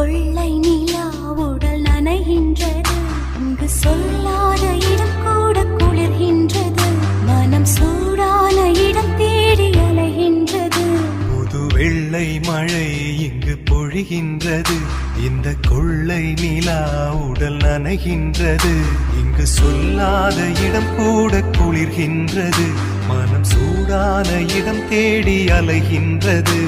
கொள்ளை நிலா உடல் நனைகின்றது. இங்கு சொல்லாத இடம் கூட குளிர்கின்றது. மனம் சூடான இடம் தேடி அலைகின்றது. புது வெள்ளை மழை இங்கு பொழிகின்றது. இந்த கொள்ளை நிலா உடல் நனைகின்றது. இங்கு சொல்லாத இடம் கூட குளிர்கின்றது. மனம் சூடான இடம் தேடி அலைகின்றது.